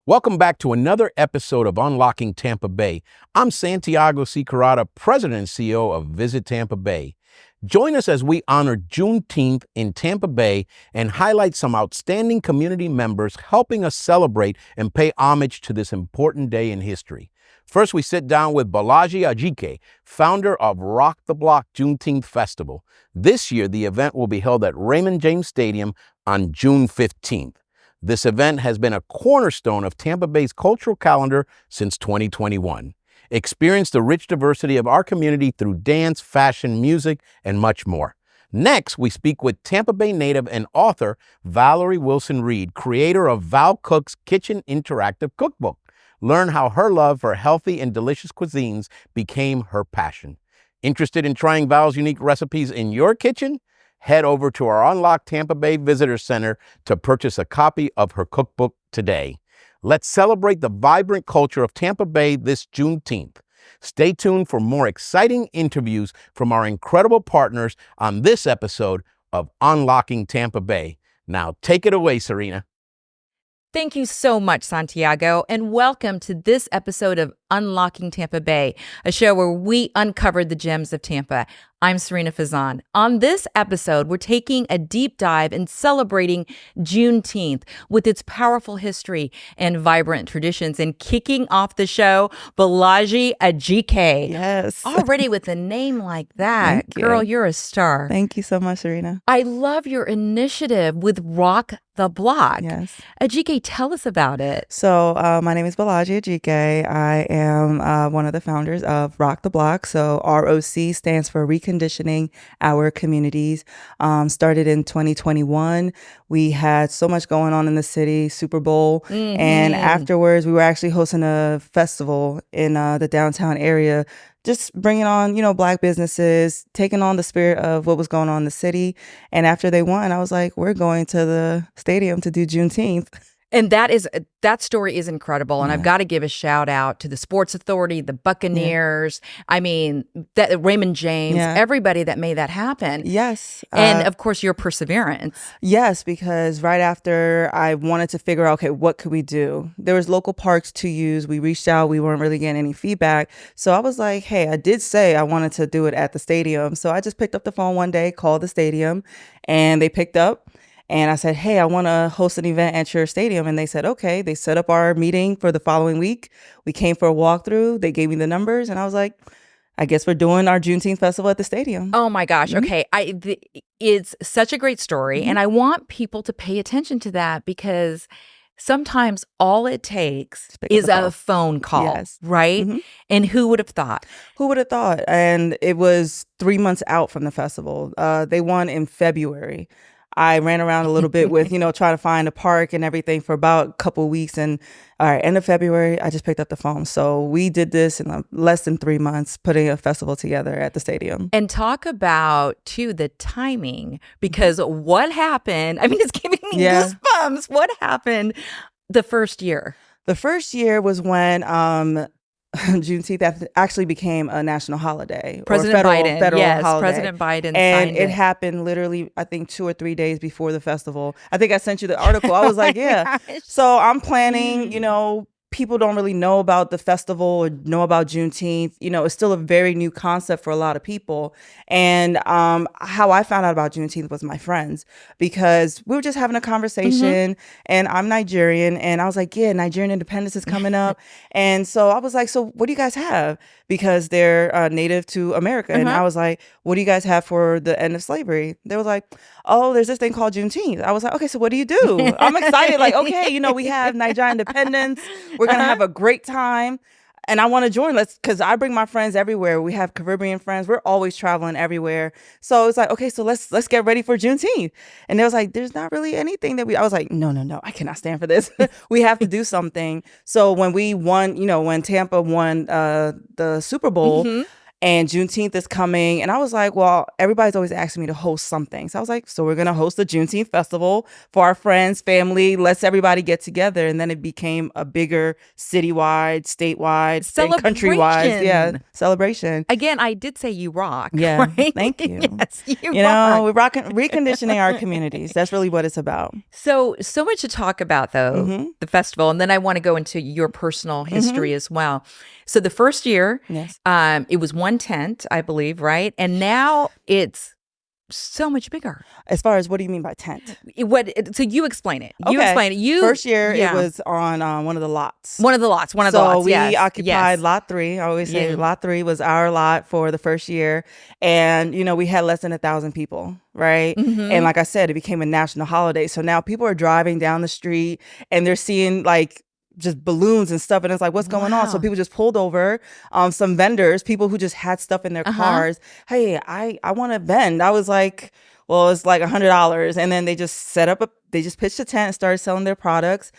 Welcome back to another episode of Unlocking Tampa Bay. I'm Santiago C. Carrata, President and CEO of Visit Tampa Bay. Join us as we honor Juneteenth in Tampa Bay and highlight some outstanding community members helping us celebrate and pay homage to this important day in history. First, we sit down with Bolaji Ajike, founder of Rock the Block Juneteenth Festival. This year, the event will be held at Raymond James Stadium on June 15th. This event has been a cornerstone of Tampa Bay's cultural calendar since 2021. Experience the rich diversity of our community through dance, fashion, music, and much more. Next, we speak with Tampa Bay native and author Valerie Wilson Reed, creator of Valcooks Kitchen interactive cookbook. Learn how her love for healthy and delicious cuisines became her passion. Interested in trying Val's unique recipes in your kitchen? Head over to our Unlock Tampa Bay Visitor Center to purchase a copy of her cookbook today. Let's celebrate the vibrant culture of Tampa Bay this Juneteenth. Stay tuned for more exciting interviews from our incredible partners on this episode of Unlocking Tampa Bay. Now, take it away, Serena. Thank you so much, Santiago, and welcome to this episode of Unlocking Tampa Bay, a show where we uncovered the gems of Tampa. I'm Serena Fazan. On this episode, we're taking a deep dive and celebrating Juneteenth with its powerful history and vibrant traditions. And kicking off the show, Bolaji Ajike. Yes. Already with a name like that, girl, you're a star. Thank you so much, Serena. I love your initiative with Rock the Block. Yes. Ajike, tell us about it. So my name is Bolaji Ajike. I am one of the founders of Rock the Block. So R.O.C stands for Reconditioning Our Communities. Started in 2021. We had so much going on in the city, Super Bowl. Mm-hmm. And afterwards, we were actually hosting a festival in the downtown area, just bringing on, Black businesses, taking on the spirit of what was going on in the city. And after they won, I was like, we're going to the stadium to do Juneteenth. And that story is incredible. And I've got to give a shout out to the Sports Authority, the Buccaneers. Yeah. I mean, Raymond James, everybody that made that happen. Yes. And of course, your perseverance. Yes, because right after I wanted to figure out, okay, what could we do? There was local parks to use. We reached out. We weren't really getting any feedback. So I was like, hey, I did say I wanted to do it at the stadium. So I just picked up the phone one day, called the stadium, and they picked up. And I said, hey, I want to host an event at your stadium. And they said, okay. They set up our meeting for the following week. We came for a walkthrough. They gave me the numbers. And I was like, I guess we're doing our Juneteenth festival at the stadium. Oh, my gosh. Mm-hmm. Okay. It's such a great story. Mm-hmm. And I want people to pay attention to that because sometimes all it takes is a phone call, right? Mm-hmm. And who would have thought? Who would have thought? And it was 3 months out from the festival. They won in February. I ran around a little bit with, trying to find a park and everything for about a couple of weeks. And all right, end of February, I just picked up the phone. So we did this in less than 3 months, putting a festival together at the stadium. And talk about, too, the timing, because what happened? I mean, it's giving me goosebumps. What happened the first year? The first year was when Juneteenth actually became a national holiday. President Biden. Federal holiday. President Biden and signed it happened literally, I think, 2 or 3 days before the festival. I think I sent you the article. I was like, yeah. So I'm planning, people don't really know about the festival or know about Juneteenth. It's still a very new concept for a lot of people. And how I found out about Juneteenth was my friends, because we were just having a conversation and I'm Nigerian. And I was like, yeah, Nigerian independence is coming up. And so I was like, so what do you guys have? Because they're native to America. And I was like, what do you guys have for the end of slavery? They was like, oh, there's this thing called Juneteenth. I was like, okay, so what do you do? I'm excited. Like, okay, we have Nigerian independence. We're going to have a great time. And I want to join. Because I bring my friends everywhere. We have Caribbean friends. We're always traveling everywhere. So it's like, okay, so let's get ready for Juneteenth. And they was like, there's not really anything that I was like, no, I cannot stand for this. We have to do something. So when we won, when Tampa won the Super Bowl, And Juneteenth is coming. And I was like, well, everybody's always asking me to host something. So I was like, so we're going to host the Juneteenth festival for our friends, family. Let's everybody get together. And then it became a bigger citywide, statewide, and countrywide celebration. Again, I did say you rock. Yeah. Right? Thank you. Yes, you know, we're reconditioning our communities. That's really what it's about. So much to talk about, though, the festival. And then I want to go into your personal history as well. So the first year, yes. It was one tent, I believe, right? And now it's so much bigger. As far as what do you mean by tent? So you explain it. Okay. You explain it. First year, it was on one of the lots. One of the lots. So we occupied lot 3. I always say lot 3 was our lot for the first year. And, we had less than 1,000 people, right? And like I said, it became a national holiday. So now people are driving down the street and they're seeing like just balloons and stuff. And it's like, what's going on? So people just pulled over, some vendors, people who just had stuff in their cars. Hey, I want to vend. I was like, well, it's like $100. And then they just they just pitched a tent and started selling their products.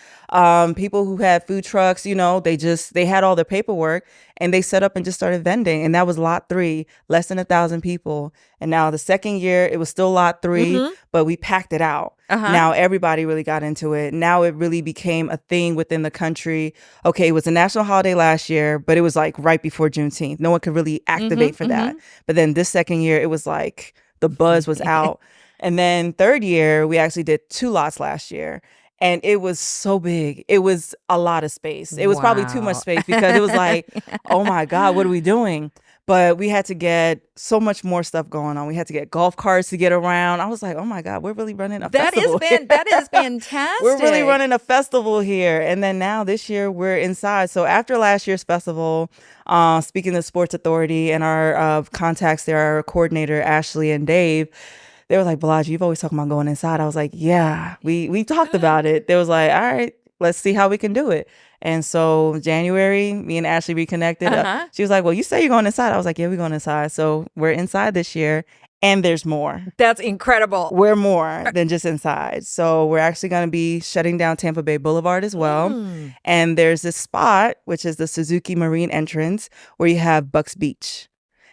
People who had food trucks, they had all their paperwork and they set up and just started vending. And that was lot 3, less than 1,000 people. And now the second year, it was still lot 3, but we packed it out. Now everybody really got into it. Now it really became a thing within the country. Okay, it was a national holiday last year, but it was like right before Juneteenth. No one could really activate for that. But then this second year, it was like the buzz was out. And then third year, we actually did 2 lots last year. And it was so big. It was a lot of space. It was probably too much space because it was like, oh my God, what are we doing? But we had to get so much more stuff going on. We had to get golf carts to get around. I was like, oh my God, we're really running a festival. That is fantastic. We're really running a festival here. And then now this year we're inside. So after last year's festival, speaking to the Sports Authority and our contacts there, our coordinator, Ashley and Dave, they were like, Bolaji, you've always talking about going inside. I was like, yeah, we talked about it. They was like, all right, let's see how we can do it. And so January, me and Ashley reconnected. She was like, well, you say you're going inside. I was like, yeah, we're going inside. So we're inside this year. And there's more. That's incredible. We're more than just inside. So we're actually going to be shutting down Tampa Bay Boulevard as well. And there's this spot, which is the Suzuki Marine entrance, where you have Bucks Beach.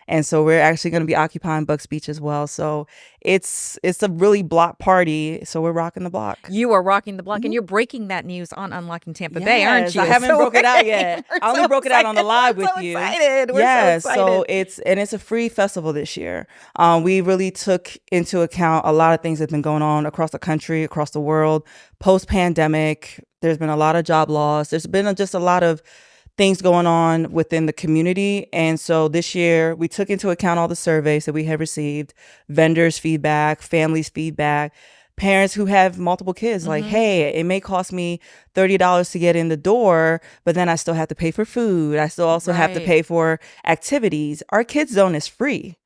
And so we're actually going to be occupying Bucks Beach as well. So it's a really block party. So we're rocking the block. You are rocking the block. And you're breaking that news on Unlocking Tampa Bay, aren't you? I haven't broke it out yet. I only broke it out on the live with you. We're so excited. So it's a free festival this year. We really took into account a lot of things that have been going on across the country, across the world. Post-pandemic, there's been a lot of job loss. There's been just a lot of things going on within the community. And so this year we took into account all the surveys that we have received, vendors' feedback, families' feedback, parents who have multiple kids, like, hey, it may cost me $30 to get in the door, but then I still have to pay for food. I still also have to pay for activities. Our kids zone is free.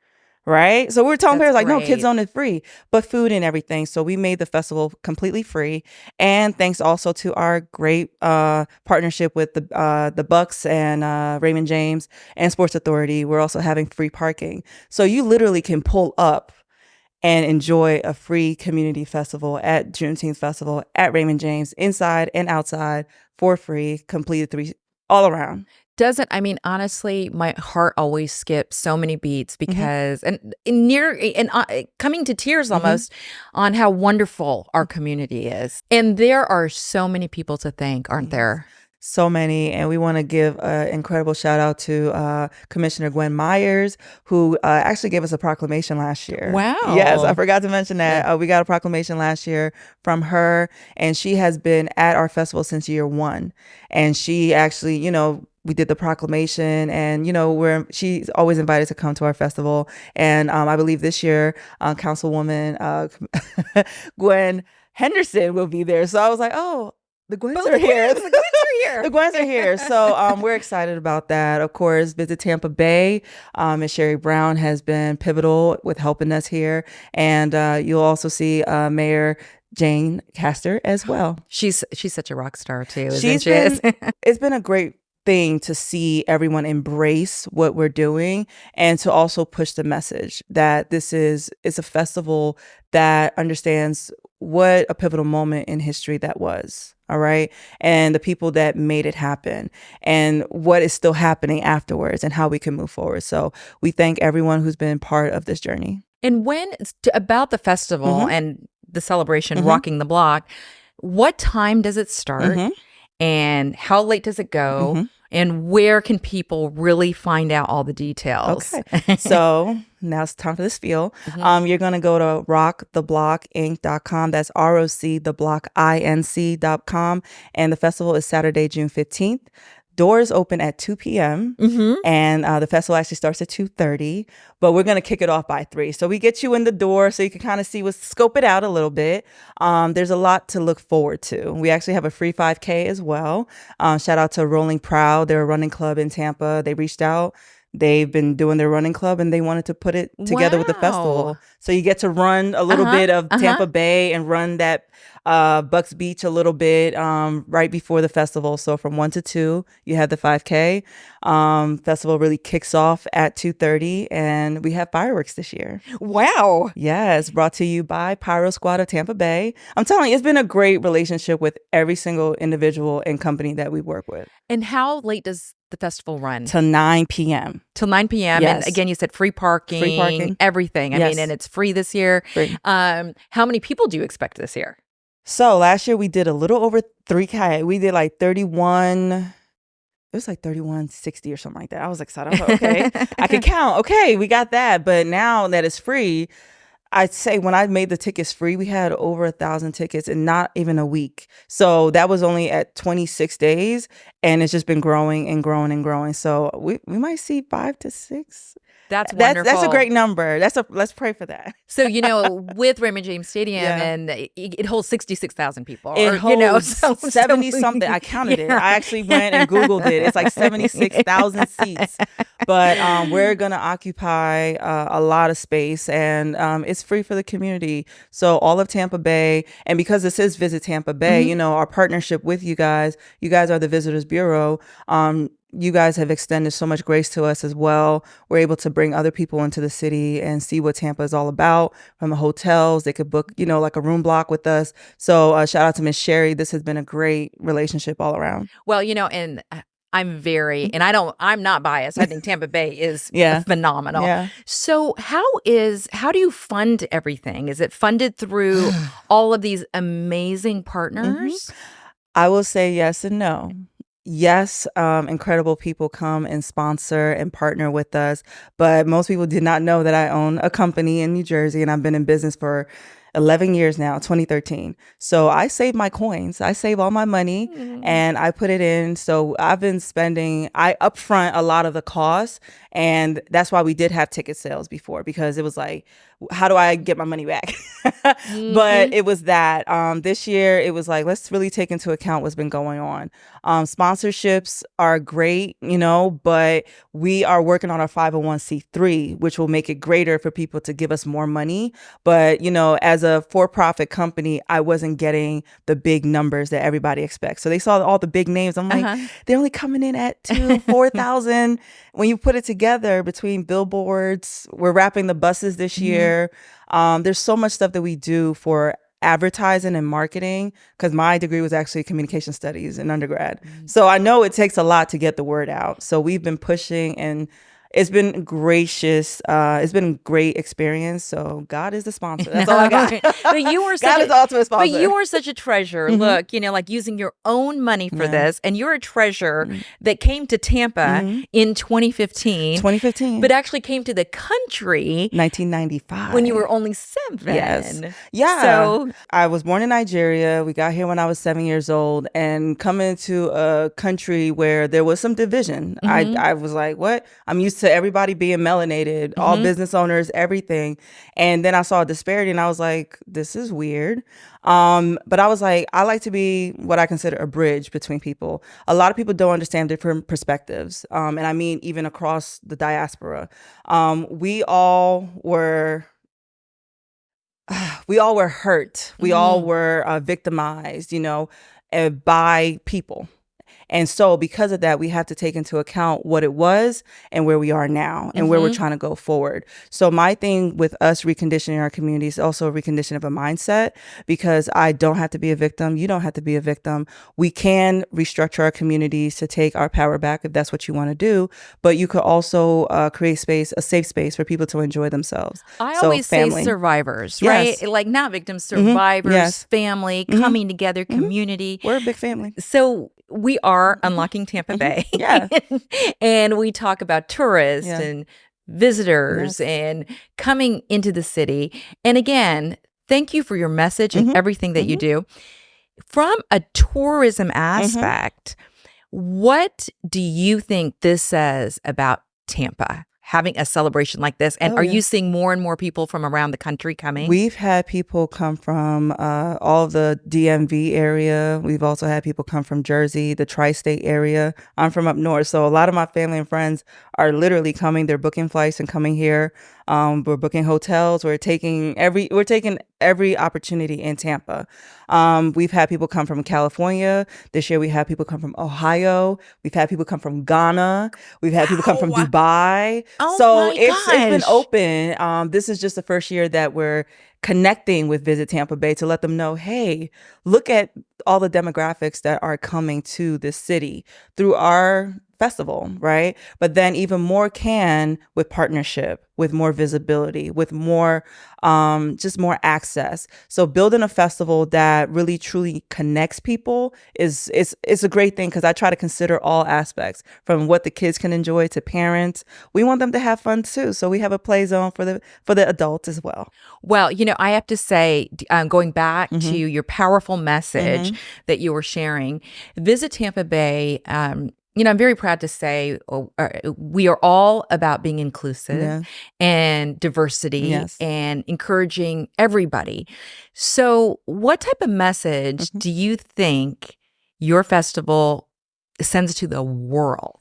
Right. So we're telling parents like, no, Kids Zone is free, but food and everything. So we made the festival completely free. And thanks also to our great partnership with the Bucks and Raymond James and Sports Authority, we're also having free parking. So you literally can pull up and enjoy a free community festival at Juneteenth Festival at Raymond James, inside and outside, for free, completed 3 all around. Honestly, my heart always skips so many beats because, and coming to tears almost on how wonderful our community is. And there are so many people to thank, aren't there? So many. And we want to give an incredible shout out to Commissioner Gwen Myers, who actually gave us a proclamation last year. Wow. Yes, I forgot to mention that. We got a proclamation last year from her, and she has been at our festival since year 1. And she actually, we did the proclamation, and she's always invited to come to our festival. And I believe this year Councilwoman Gwen Henderson will be there. So I was like, oh, the Gwens are here. The Gwens are here. So we're excited about that. Of course, Visit Tampa Bay. Ms. Sherry Brown has been pivotal with helping us here. And you'll also see Mayor Jane Castor as well. She's such a rock star too, isn't she? It's been a great thing to see everyone embrace what we're doing, and to also push the message that it's a festival that understands what a pivotal moment in history that was. all right, and the people that made it happen, and what is still happening afterwards, and how we can move forward. So we thank everyone who's been part of this journey. And when about the festival and the celebration, Rocking the Block, what time does it start, and how late does it go, and where can people really find out all the details? Okay, so now it's time for the spiel. You're going to go to rocktheblockinc.com. That's ROCtheblockinc.com. And the festival is Saturday, June 15th. Doors open at 2 p.m. And the festival actually starts at 2:30, but we're going to kick it off by 3. So we get you in the door so you can kind of scope it out a little bit. There's a lot to look forward to. We actually have a free 5K as well. Shout out to Rolling Proud. They're a running club in Tampa. They reached out. They've been doing their running club and they wanted to put it together with the festival. So you get to run a little bit of Tampa Bay and run that Bucks Beach a little bit right before the festival. So from 1 to 2, you have the 5K. Festival really kicks off at 2:30 and we have fireworks this year. Wow. Yes, brought to you by Pyro Squad of Tampa Bay. I'm telling you, it's been a great relationship with every single individual and company that we work with. And how late does the festival run? Till 9 p.m. Till 9 p.m. Yes. And again, you said free parking, everything. I mean, and it's free this year. Free. How many people do you expect this year? So last year we did a little over 3K. We did like 31. It was like 3160 or something like that. I was excited. I was like, okay, I could count. Okay, we got that. But now that it's free, I'd say when I made the tickets free, we had over 1,000 tickets in not even a week. So that was only at 26 days, and it's just been growing and growing and growing. So we might see 5 to 6. That's wonderful. That's a great number. Let's pray for that. So, with Raymond James Stadium, and it holds 66,000 people. It holds 70 something. I counted it. I actually went and Googled it. It's like 76,000 seats. But we're going to occupy a lot of space, and it's free for the community. So all of Tampa Bay, and because this is Visit Tampa Bay, our partnership with you guys are the Visitors Bureau. You guys have extended so much grace to us as well. We're able to bring other people into the city and see what Tampa is all about. From the hotels, they could book, like a room block with us. So shout out to Miss Sherry. This has been a great relationship all around. Well, and I'm not biased. I think Tampa Bay is phenomenal. Yeah. So how do you fund everything? Is it funded through all of these amazing partners? I will say yes and no. Yes, incredible people come and sponsor and partner with us, but most people did not know that I own a company in New Jersey, and I've been in business for 11 years now, 2013. So I save my coins. I save all my money and I put it in. So I've been I upfront a lot of the costs, and that's why we did have ticket sales before, because it was like, how do I get my money back? But it was that this year it was like, let's really take into account what's been going on. Sponsorships are great, but we are working on our 501c3, which will make it greater for people to give us more money. But, as a for-profit company, I wasn't getting the big numbers that everybody expects. So they saw all the big names. I'm like, they're only coming in at 4,000. When you put it together between billboards, we're wrapping the buses this year. There's so much stuff that we do for advertising and marketing, because my degree was actually communication studies in undergrad. So I know it takes a lot to get the word out. So we've been pushing, and it's been gracious. It's been a great experience. So God is the sponsor. That's all I got. But you were God is the ultimate sponsor. But you were such a treasure. Look, like using your own money for this, and you're a treasure that came to Tampa in 2015. 2015. But actually came to the country 1995 when you were only 7. Yes. Yeah. So I was born in Nigeria. We got here when I was 7 years old, and coming to a country where there was some division. I was like, what? I'm used to everybody being melanated, all business owners, everything. And then I saw a disparity and I was like, this is weird. But I was like, I like to be what I consider a bridge between people. A lot of people don't understand different perspectives. And I mean, even across the diaspora, we all were hurt. We all were victimized, by people. And so because of that, we have to take into account what it was and where we are now and where we're trying to go forward. So my thing with us reconditioning our communities is also a recondition of a mindset, because I don't have to be a victim. You don't have to be a victim. We can restructure our communities to take our power back if that's what you want to do. But you could also create a safe space for people to enjoy themselves. I always say survivors, right? Like not victims, survivors, family, coming together, community. We're a big family. So we are Unlocking Tampa Bay. Yeah. And we talk about tourists and visitors and coming into the city. And again, thank you for your message and everything that you do. From a tourism aspect, what do you think this says about Tampa, having a celebration like this? And are you seeing more and more people from around the country coming? We've had people come from all of the DMV area. We've also had people come from Jersey, the tri-state area. I'm from up north. So a lot of my family and friends are literally coming. They're booking flights and coming here. We're booking hotels. We're taking every opportunity in Tampa. We've had people come from California. This year we had people come from Ohio. We've had people come from Ghana. We've had people come from Dubai. So it's been open. This is just the first year that we're connecting with Visit Tampa Bay to let them know, hey, look at all the demographics that are coming to this city through our festival, right? But then even more with partnership, with more visibility, with more, just more access. So building a festival that really truly connects people is a great thing, because I try to consider all aspects, from what the kids can enjoy to parents. We want them to have fun too. So we have a play zone for the adults as well. Well, I have to say, going back to your powerful message that you were sharing, Visit Tampa Bay, I'm very proud to say we are all about being inclusive and diversity and encouraging everybody. So what type of message do you think your festival sends to the world?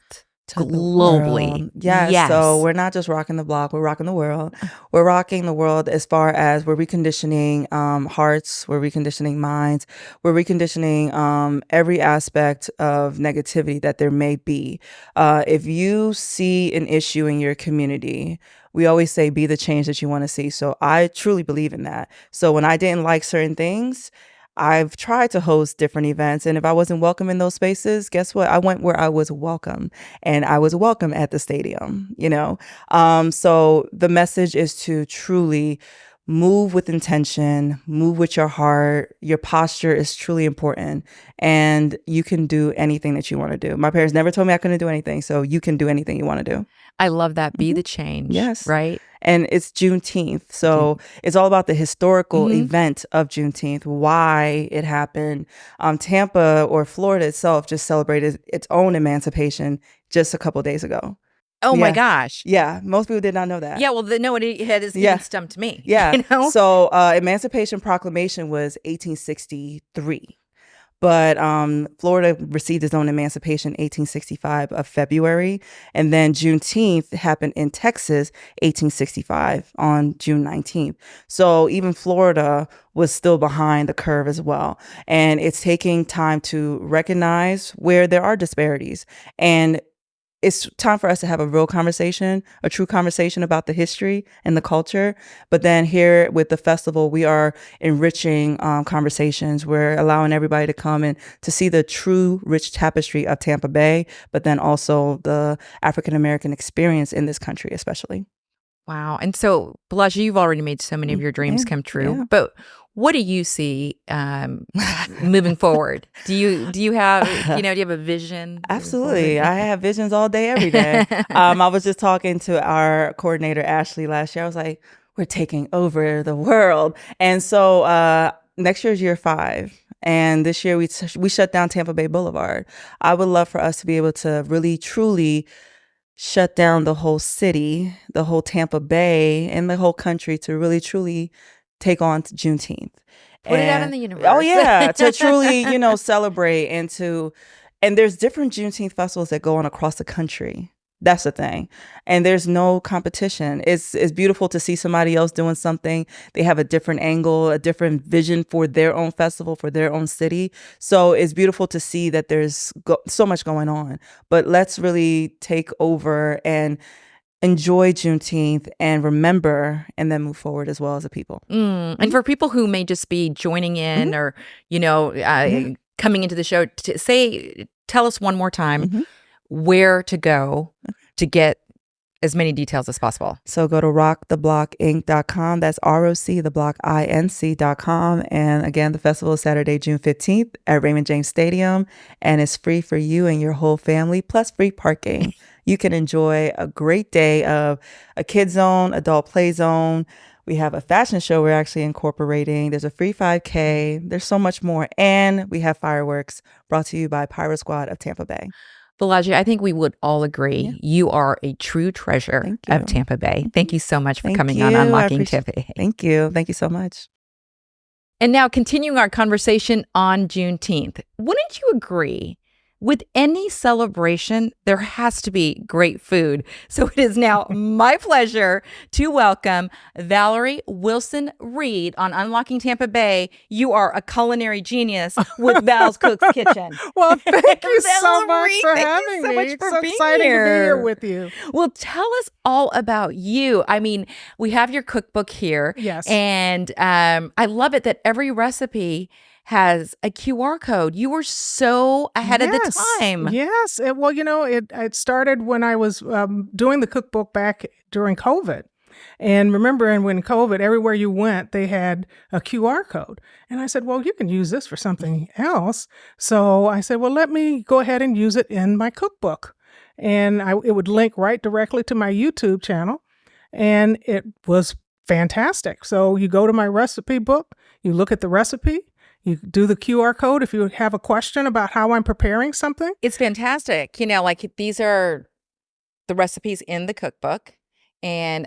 Globally. Yes. So we're not just rocking the block, we're rocking the world. We're rocking the world as far as we're reconditioning hearts, we're reconditioning minds, we're reconditioning every aspect of negativity that there may be. If you see an issue in your community, we always say, be the change that you want to see. So I truly believe in that. So when I didn't like certain things, I've tried to host different events, and if I wasn't welcome in those spaces, guess what? I went where I was welcome, and I was welcome at the stadium, So the message is to truly move with intention, move with your heart. Your posture is truly important, and you can do anything that you want to do. My parents never told me I couldn't do anything, so you can do anything you want to do. I love that. Be the change. Yes. Right. And it's Juneteenth. So it's all about the historical event of Juneteenth, why it happened. Tampa, or Florida itself, just celebrated its own emancipation just a couple of days ago. Oh my gosh. Yeah. Most people did not know that. Yeah. Well, no, it has even stumped me. Yeah. So Emancipation Proclamation was 1863. But Florida received its own emancipation 1865 of February. And then Juneteenth happened in Texas, 1865 on June 19th. So even Florida was still behind the curve as well. And it's taking time to recognize where there are disparities. And it's time for us to have a real conversation, a true conversation about the history and the culture. But then here with the festival, we are enriching conversations. We're allowing everybody to come and to see the true rich tapestry of Tampa Bay, but then also the African-American experience in this country, especially. Wow. And so, Bolaji, you've already made so many of your dreams come true. But what do you see moving forward? Do you have do you have a vision? Absolutely. I have visions all day, every day. I was just talking to our coordinator, Ashley, last year. I was like, we're taking over the world. And so next year is year 5. And this year we shut down Tampa Bay Boulevard. I would love for us to be able to really, truly shut down the whole city, the whole Tampa Bay, and the whole country to really, truly take on Juneteenth. Put it out in the universe. Oh, yeah. To truly, celebrate and there's different Juneteenth festivals that go on across the country. That's the thing. And there's no competition. It's beautiful to see somebody else doing something. They have a different angle, a different vision for their own festival, for their own city. So it's beautiful to see that there's so much going on. But let's really take over and enjoy Juneteenth and remember, and then move forward as well as a people. And for people who may just be joining in or, coming into the show, tell us one more time where to go to get as many details as possible. So go to rocktheblock.inc.com. That's R.O.C, the block INC.com. And again, the festival is Saturday, June 15th at Raymond James Stadium. And it's free for you and your whole family, plus free parking. You can enjoy a great day of a kid zone, adult play zone. We have a fashion show we're actually incorporating. There's a free 5K. There's so much more. And we have fireworks brought to you by Pyro Squad of Tampa Bay. Bolaji, I think we would all agree you are a true treasure of Tampa Bay. Thank you so much for coming on Unlocking Tampa Bay. Thank you. Thank you so much. And now continuing our conversation on Juneteenth, wouldn't you agree? With any celebration, there has to be great food. So it is now my pleasure to welcome Valerie Wilson Reed on Unlocking Tampa Bay. You are a culinary genius with Valcooks Kitchen. Well, thank you so much for having me. It's so exciting to be here with you. Well, tell us all about you. I mean, we have your cookbook here. Yes. And I love it that every recipe has a QR code. You were so ahead of the time. Yes. It started when I was doing the cookbook back during COVID. And remember, when COVID, everywhere you went, they had a QR code. And I said, well, you can use this for something else. So I said, well, let me go ahead and use it in my cookbook. And it would link right directly to my YouTube channel. And it was fantastic. So you go to my recipe book, you look at the recipe, you do the QR code if you have a question about how I'm preparing something. It's fantastic. These are the recipes in the cookbook. And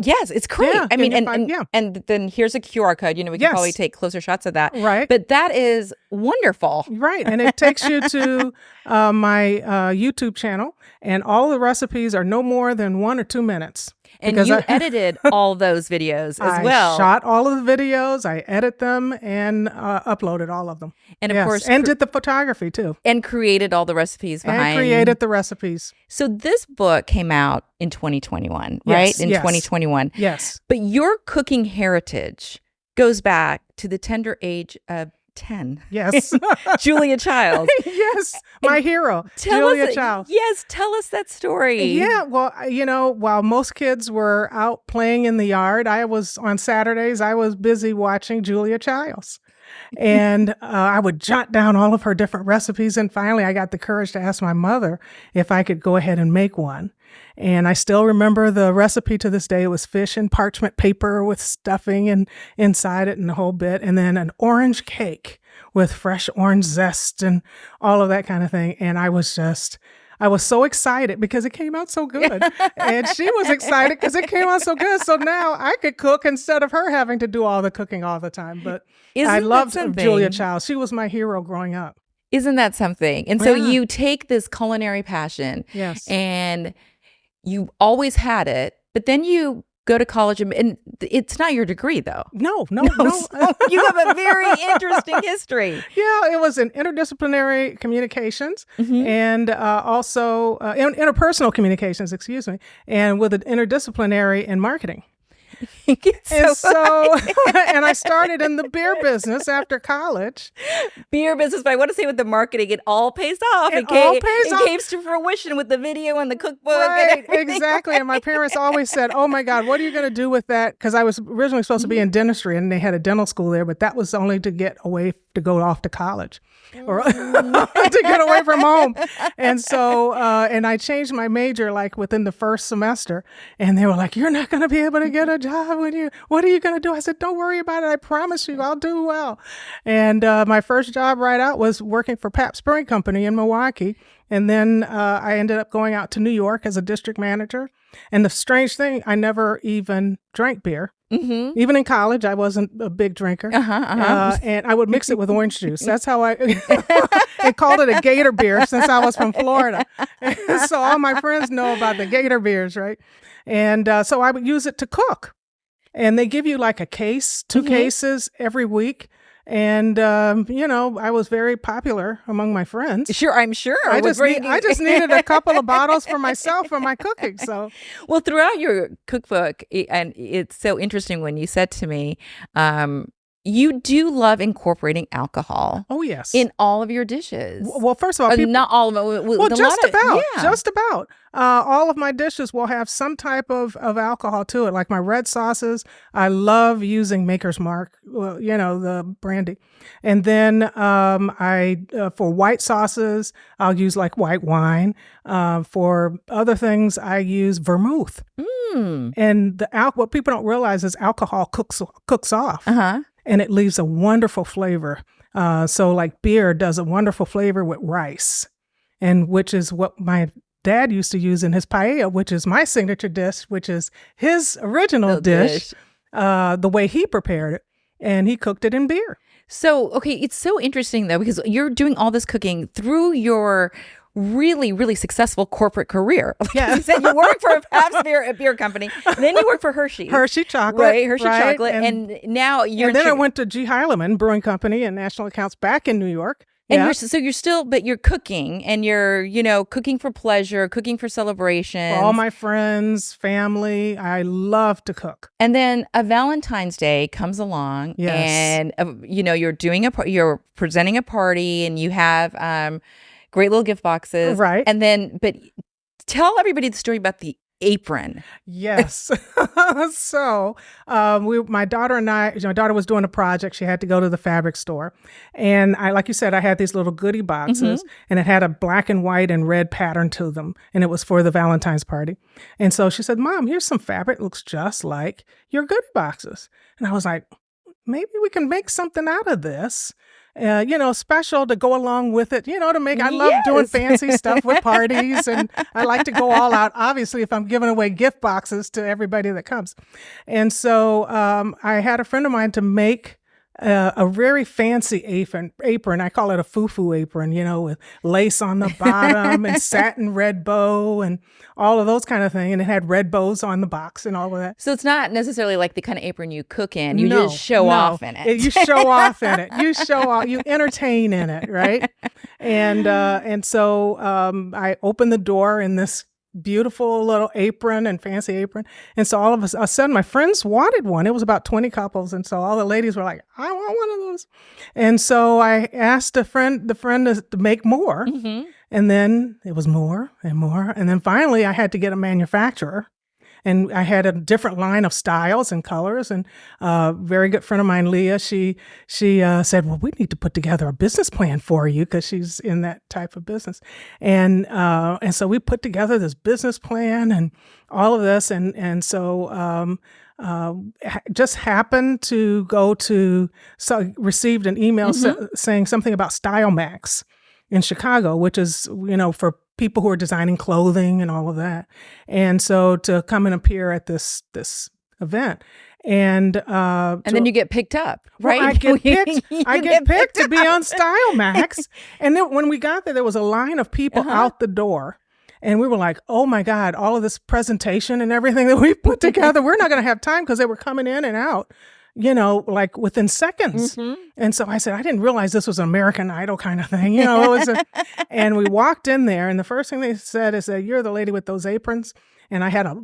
yes, it's great. Yeah, and then here's a QR code. We can probably take closer shots of that. Right. But that is wonderful. Right. And it takes you to my YouTube channel. And all the recipes are no more than 1 or 2 minutes. And you edited all those videos as well. I shot all of the videos, I edit them, and uploaded all of them. And of course, and did the photography too. And created all the recipes behind. And created the recipes. So this book came out in 2021, right? Yes, in 2021. Yes. But your cooking heritage goes back to the tender age of 10. Yes. Julia Childs. Yes. My hero, Julia Childs. Yes. Tell us that story. Yeah. Well, while most kids were out playing in the yard, on Saturdays, I was busy watching Julia Childs. And I would jot down all of her different recipes. And finally, I got the courage to ask my mother if I could go ahead and make one. And I still remember the recipe to this day. It was fish in parchment paper with stuffing and inside it and the whole bit. And then an orange cake with fresh orange zest and all of that kind of thing. And I was so excited because it came out so good. And she was excited because it came out so good. So now I could cook instead of her having to do all the cooking all the time. But I loved Julia Childs. She was my hero growing up. Isn't that something? And so you take this culinary passion. Yes. And you always had it, but then you go to college and it's not your degree though. No. So you have a very interesting history. Yeah, it was in interdisciplinary communications and also interpersonal communications, and with an interdisciplinary in marketing. And I started in the beer business after college. Beer business, but I want to say with the marketing, it all pays off. It came to fruition with the video and the cookbook. Right, exactly. And my parents always said, oh my God, what are you going to do with that? Because I was originally supposed to be in dentistry and they had a dental school there, but that was only to go off to college or to get away from home. And so, and I changed my major like within the first semester, and they were like, you're not going to be able to get a job what are you going to do? I said, don't worry about it. I promise you I'll do well. And my first job right out was working for Pabst Brewing Company in Milwaukee And then I ended up going out to New York as a district manager. And the strange thing, I never even drank beer. Mm-hmm. Even in college, I wasn't a big drinker. And I would mix it with orange juice. That's how they called it a Gator beer since I was from Florida. So all my friends know about the Gator beers, right? And so I would use it to cook. And they give you like a case, 2 cases every week. And, I was very popular among my friends. Sure, I'm sure. I just needed a couple of bottles for myself for my cooking. So, well, throughout your cookbook, and it's so interesting when you said to me, you do love incorporating alcohol. Oh, yes. In all of your dishes. Well, first of all, not all of them. Well, just about. All of my dishes will have some type of alcohol to it. Like my red sauces, I love using Maker's Mark, the brandy. And then for white sauces, I'll use like white wine. For other things, I use vermouth. And what people don't realize is alcohol cooks off. And it leaves a wonderful flavor. So like beer does a wonderful flavor with rice, and which is what my dad used to use in his paella, which is my signature dish, which is his original dish, the way he prepared it. And he cooked it in beer. So, okay, it's so interesting though, because you're doing all this cooking through your really, really successful corporate career. Yeah. You said you work for a beer company, then you work for Hershey. Hershey chocolate. Right, Hershey chocolate. And now you're... And then I went to G. Heilemann Brewing Company and National Accounts back in New York. And you're still, but you're cooking, and you're, cooking for pleasure, cooking for celebration. For all my friends, family. I love to cook. And then a Valentine's Day comes along, and you're presenting a party, and you have great little gift boxes, right? And then, but tell everybody the story about the apron. Yes. So my daughter and I, my daughter was doing a project. She had to go to the fabric store. And like you said, I had these little goodie boxes, and it had a black and white and red pattern to them. And it was for the Valentine's party. And so she said, Mom, here's some fabric. Looks just like your goodie boxes. And I was like, maybe we can make something out of this. Special to go along with it, to make, I love doing fancy stuff with parties, and I like to go all out, obviously, if I'm giving away gift boxes to everybody that comes. And so I had a friend of mine to make a very fancy apron. I call it a foo-foo apron, with lace on the bottom and satin red bow and all of those kind of things. And it had red bows on the box and all of that. So it's not necessarily like the kind of apron you cook in. You just show off in it. You show off in it. You show off. You entertain in it, right? And so I opened the door in this beautiful little apron and fancy apron. And so all of a sudden my friends wanted one. It was about 20 couples. And so all the ladies were like, I want one of those. And so I asked the friend to make more. And then it was more and more. And then finally I had to get a manufacturer. And I had a different line of styles and colors. And a very good friend of mine, Leah, she said, well, we need to put together a business plan for you, because she's in that type of business. And so we put together this business plan and all of this. And so just happened to received an email saying something about Style Max in Chicago, which is, for people who are designing clothing and all of that. And so to come and appear at this event. And then you get picked up, right? Well, I get picked to be on Style Max. And then when we got there was a line of people out the door. And we were like, oh my God, all of this presentation and everything that we put together, we're not going to have time, because they were coming in and out, like within seconds. And so I said, I didn't realize this was an American Idol kind of thing. It was and we walked in there, and the first thing they said is that, you're the lady with those aprons. And I had a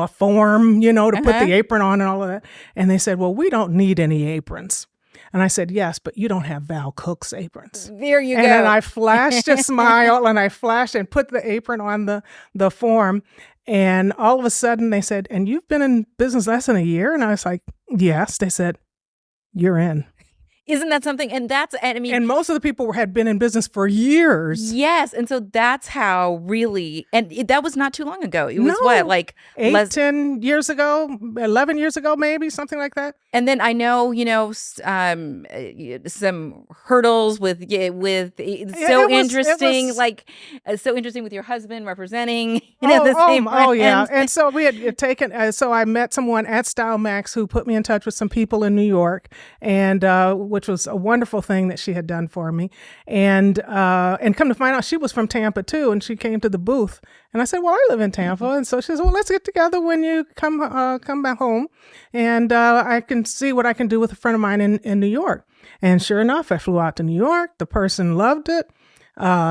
form, to put the apron on and all of that. And they said, well, we don't need any aprons. And I said, yes, but you don't have Valcooks aprons. There you go. And then I flashed a smile, and I flashed and put the apron on the form. And all of a sudden they said, and you've been in business less than a year? And I was like, yes. They said, you're in. Isn't that something? And I mean, And most of the people had been in business for years. yes. And so that's how really, that was not too long ago. It was No. what, like 10 years ago, 11 years ago, maybe something like that. And then I know, some hurdles with so interesting, so interesting with your husband representing the same brand. Yeah. And so we had taken, so I met someone at Style Max who put me in touch with some people in New York, and which was a wonderful thing that she had done for me. And come to find out, she was from Tampa too, and she came to the booth. And I said, well, I live in Tampa. And so she said, well, let's get together when you come back home, and I can see what I can do with a friend of mine in New York. And sure enough, I flew out to New York. The person loved it,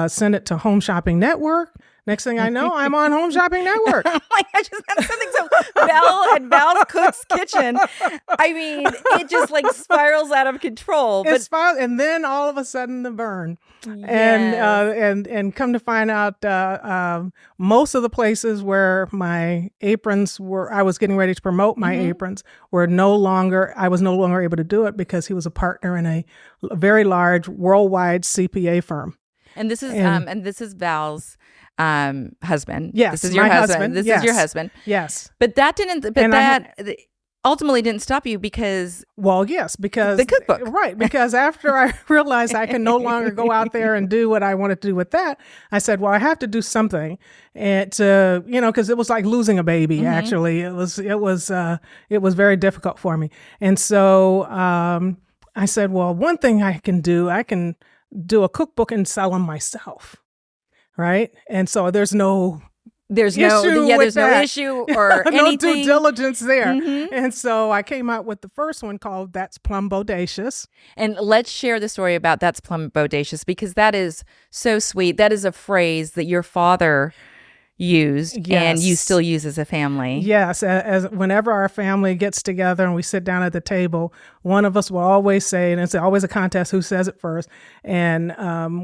sent it to Home Shopping Network. Next thing I know, I'm on Home Shopping Network. Oh my gosh, isn't that something? So Val at Valcooks Kitchen, I mean, it just like spirals out of control. It spirals, and then all of a sudden the burn. Yes. And come to find out, most of the places where my aprons were, I was getting ready to promote my aprons, I was no longer able to do it because he was a partner in a very large worldwide CPA firm. And this is Val's husband. Yes, this is your my husband. This yes. is your husband. Yes, but that ultimately didn't stop you because. Well, yes, because the cookbook, right? Because after I realized I can no longer go out there and do what I wanted to do with that, I said, well, I have to do something, and because it was like losing a baby. Actually, it was very difficult for me, and so I said, well, one thing I can do a cookbook and sell them myself. Right. And so there's no issue or anything. No due diligence there. And so I came out with the first one called That's Plum Bodacious. And let's share the story about That's Plum Bodacious, because that is so sweet. That is a phrase that your father used and you still use as a family. Yes, as whenever our family gets together and we sit down at the table, one of us will always say, and it's always a contest who says it first, and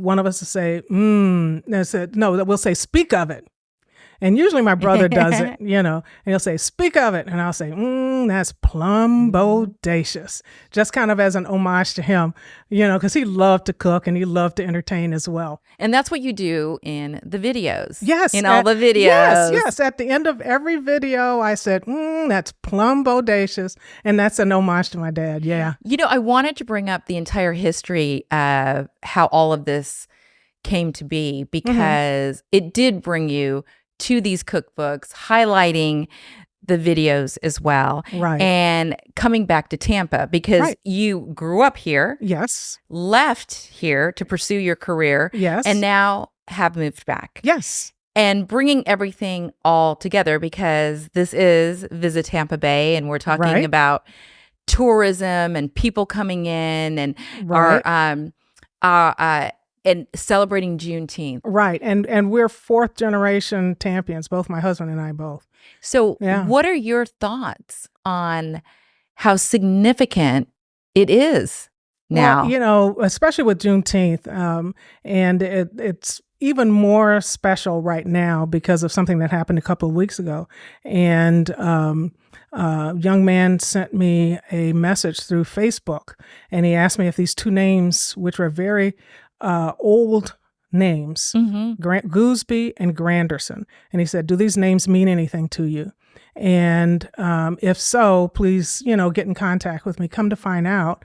one of us will say, we'll say, speak of it. And usually my brother does it, and he'll say, speak of it. And I'll say, that's plum bodacious. Just kind of as an homage to him, because he loved to cook and he loved to entertain as well. And that's what you do in the videos. Yes. In all the videos. Yes. At the end of every video, I said, that's plum bodacious. And that's an homage to my dad. Yeah. I wanted to bring up the entire history of how all of this came to be, because it did bring you to these cookbooks, highlighting the videos as well. Right. And coming back to Tampa, because you grew up here. Yes. Left here to pursue your career. Yes. And now have moved back. Yes. And bringing everything all together, because this is Visit Tampa Bay, and we're talking about tourism and people coming in and and celebrating Juneteenth. Right. And we're fourth generation Tampians, both my husband and I both. So what are your thoughts on how significant it is now? Well, especially with Juneteenth, and it's even more special right now because of something that happened a couple of weeks ago. And a young man sent me a message through Facebook, and he asked me if these two names, which were very old names, Gooseby and Granderson. And he said, do these names mean anything to you? And if so, please, get in contact with me. Come to find out,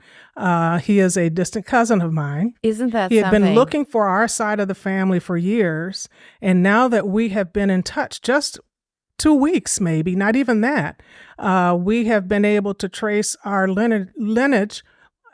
he is a distant cousin of mine. Isn't that He had something? been looking for our side of the family for years. And now that we have been in touch just 2 weeks, maybe, not even that, we have been able to trace our lineage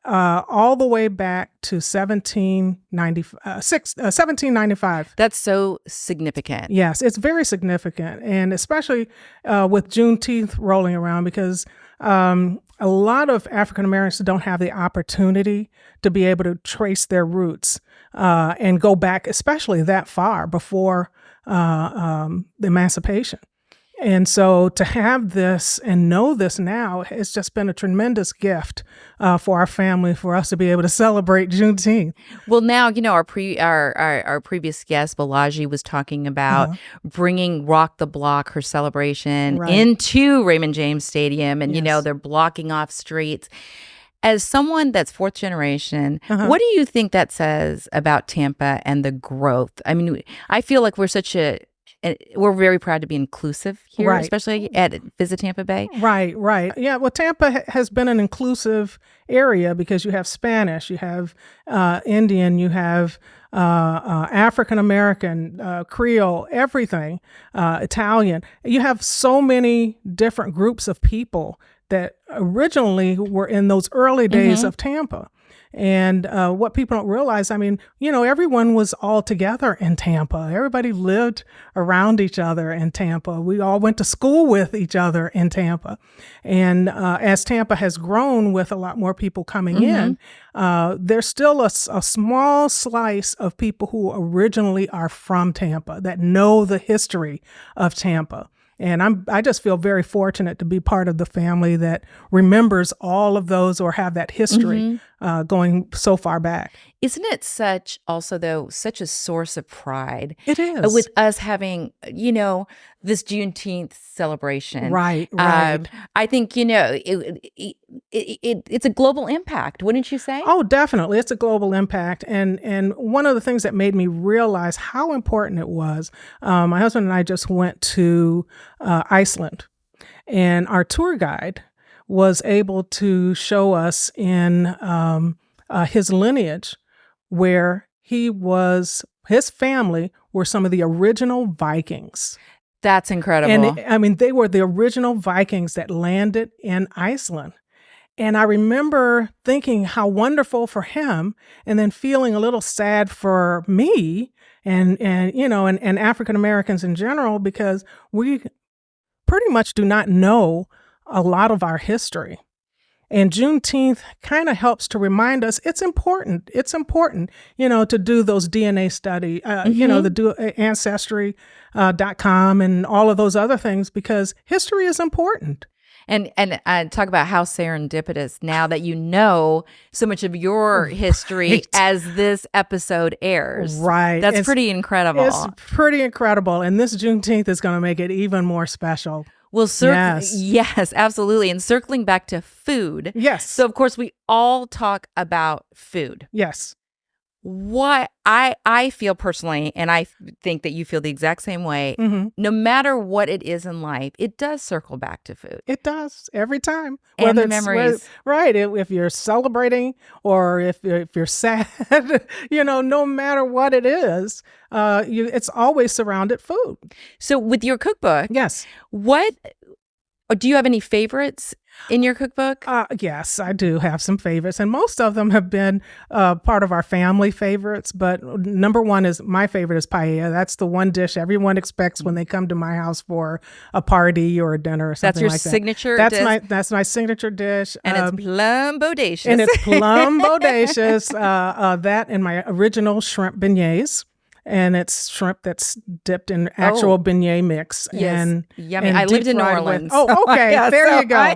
all the way back to 1795. That's so significant. Yes, it's very significant. And especially with Juneteenth rolling around, because a lot of African Americans don't have the opportunity to be able to trace their roots and go back, especially that far before the emancipation. And so to have this and know this now has just been a tremendous gift for our family, for us to be able to celebrate Juneteenth. Well, now, our previous guest, Bolaji, was talking about bringing Rock the Block, her celebration, into Raymond James Stadium. And, they're blocking off streets. As someone that's fourth generation, Uh-huh. what do you think that says about Tampa and the growth? I mean, I feel like we're very proud to be inclusive here, Right. especially at Visit Tampa Bay. Right, right. Yeah, well, Tampa has been an inclusive area because you have Spanish, you have Indian, you have African American, Creole, everything, Italian. You have so many different groups of people that originally were in those early days of Tampa. And what people don't realize, I mean, everyone was all together in Tampa. Everybody lived around each other in Tampa. We all went to school with each other in Tampa. And as Tampa has grown with a lot more people coming in, there's still a small slice of people who originally are from Tampa that know the history of Tampa. And I just feel very fortunate to be part of the family that remembers all of those or have that history going so far back. Isn't it such a source of pride? It is. With us having, this Juneteenth celebration. Right. I think, it's a global impact, wouldn't you say? Oh, definitely. It's a global impact. And one of the things that made me realize how important it was, my husband and I just went to Iceland, and our tour guide was able to show us in his lineage where his family were some of the original Vikings. That's incredible. And they were the original Vikings that landed in Iceland. And I remember thinking how wonderful for him, and then feeling a little sad for me and African Americans in general, because we pretty much do not know a lot of our history. And Juneteenth kind of helps to remind us it's important. It's important, to do those DNA study, to do Ancestry.com and all of those other things, because history is important. And talk about how serendipitous now that you know so much of your history as this episode airs. Right. That's pretty incredible. It's pretty incredible. And this Juneteenth is going to make it even more special. Well, yes, absolutely. And circling back to food. Yes. So, of course, we all talk about food. Yes. What I feel personally, and I think that you feel the exact same way, no matter what it is in life, it does circle back to food. It does every time. And the memories. Right. If you're celebrating or if you're sad, no matter what it is, it's always surrounded food. So with your cookbook, yes. Do you have any favorites in your cookbook? Yes, I do have some favorites, and most of them have been part of our family favorites. But number one is my favorite is paella. That's the one dish everyone expects when they come to my house for a party or a dinner or something like that. That's your signature dish? That's my signature dish. And it's plum bodacious. That and my original shrimp beignets. And it's shrimp that's dipped in actual beignet mix. Yes. And yummy. I lived in New Orleans. Okay. There you go.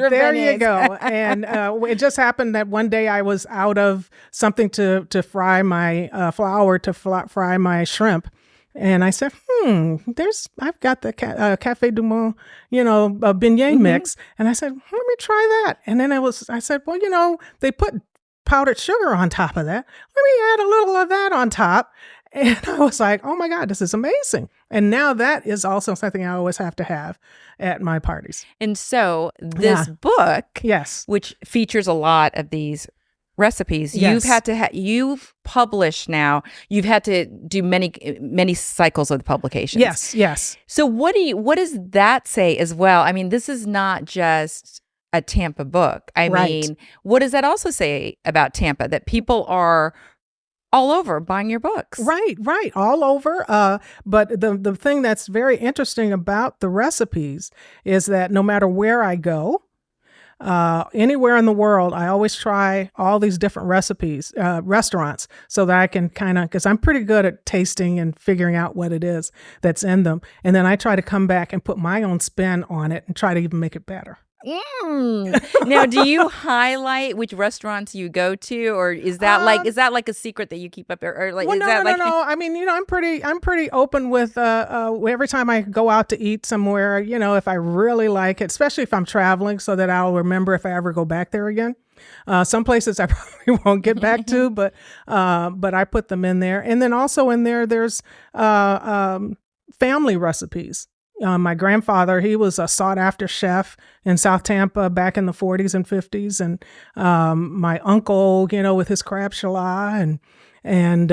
There you go. And it just happened that one day I was out of something to fry my flour to fry my shrimp. And I said, I've got the Café du Monde, a beignet mix. And I said, let me try that. And then I said, well, they put powdered sugar on top of that. Let me add a little of that on top. And I was like, oh my God, this is amazing. And now that is also something I always have to have at my parties. And so this book, yes, which features a lot of these recipes, yes. you've published now, you've had to do many cycles of the publications. Yes. So what does that say as well? I mean, this is not just a Tampa book. I mean, what does that also say about Tampa? That people are all over buying your books. Right. All over. But the thing that's very interesting about the recipes is that no matter where I go, anywhere in the world, I always try all these different recipes, restaurants, so that I can because I'm pretty good at tasting and figuring out what it is that's in them. And then I try to come back and put my own spin on it and try to even make it better. Now, do you highlight which restaurants you go to, or is that like a secret that you keep up, or like? Well, is that no. I mean, I'm pretty open with every time I go out to eat somewhere. If I really like it, especially if I'm traveling, so that I'll remember if I ever go back there again. Some places I probably won't get back to, but I put them in there. And then also in there's family recipes. My grandfather, he was a sought-after chef in South Tampa back in the 40s and 50s. And my uncle, with his crab shallot and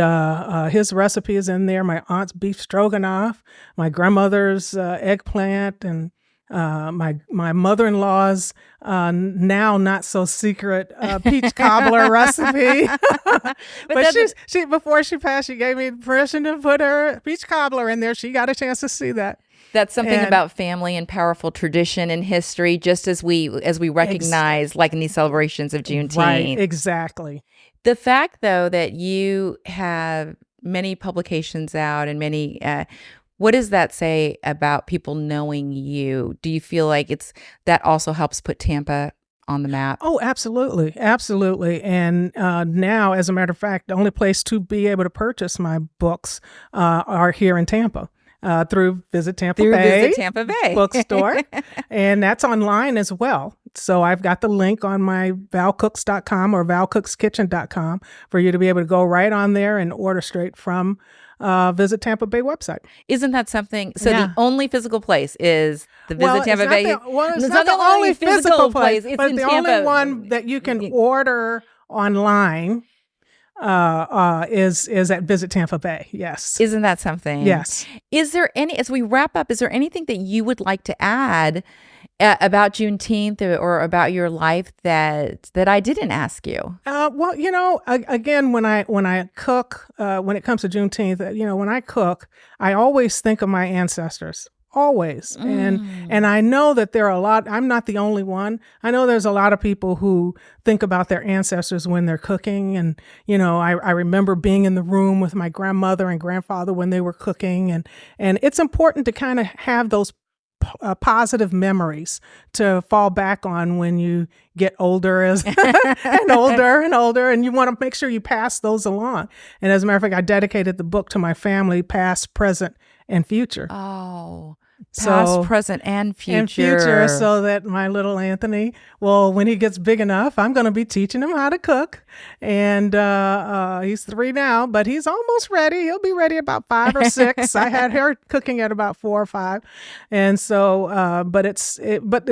his recipe is in there. My aunt's beef stroganoff, my grandmother's eggplant, and my mother-in-law's now not so secret peach cobbler recipe. but she before she passed, she gave me permission to put her peach cobbler in there. She got a chance to see that. That's something about family and powerful tradition and history, just as we recognize, like in these celebrations of Juneteenth. Right, exactly. The fact, though, that you have many publications out and many, what does that say about people knowing you? Do you feel like that also helps put Tampa on the map? Oh, absolutely. Absolutely. And now, as a matter of fact, the only place to be able to purchase my books are here in Tampa. Through Visit Tampa Bay bookstore. And that's online as well. So I've got the link on my Valcooks.com or ValcooksKitchen.com for you to be able to go right on there and order straight from Visit Tampa Bay website. Isn't that something? So the only physical place is the Visit Tampa Bay. It's not the only physical place, but the only one that you can order online is at Visit Tampa Bay. Yes. Isn't that something? Yes. Is there as we wrap up, is there anything that you would like to add about Juneteenth or about your life that I didn't ask you? Well, again, when I cook, when it comes to Juneteenth, when I cook, I always think of my ancestors. Always. And I know that there are a lot, I'm not the only one. I know there's a lot of people who think about their ancestors when they're cooking. And, I remember being in the room with my grandmother and grandfather when they were cooking. And it's important to kind of have those positive memories to fall back on when you get older and older, and you want to make sure you pass those along. And as a matter of fact, I dedicated the book to my family, past, present, and future. Oh, past, present, and future. So that my little Anthony, when he gets big enough, I'm going to be teaching him how to cook. And he's 3 now, but he's almost ready. He'll be ready about 5 or 6. I had her cooking at about 4 or 5. And so, but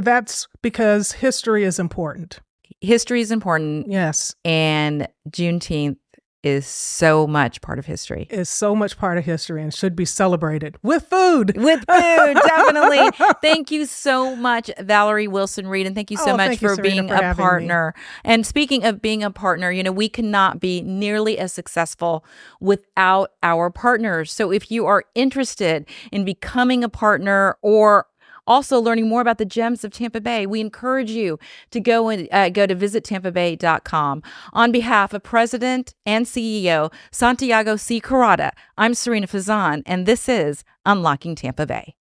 that's because history is important. History is important. Yes. And Juneteenth is so much part of history. It's so much part of history and should be celebrated with food. With food, definitely. Thank you so much, Valerie Wilson Reed, and thank you so much for being a partner. And speaking of being a partner, we cannot be nearly as successful without our partners. So if you are interested in becoming a partner or also learning more about the gems of Tampa Bay, we encourage you to go to visittampabay.com. On behalf of President and CEO Santiago C. Carrata, I'm Serena Fazan, and this is Unlocking Tampa Bay.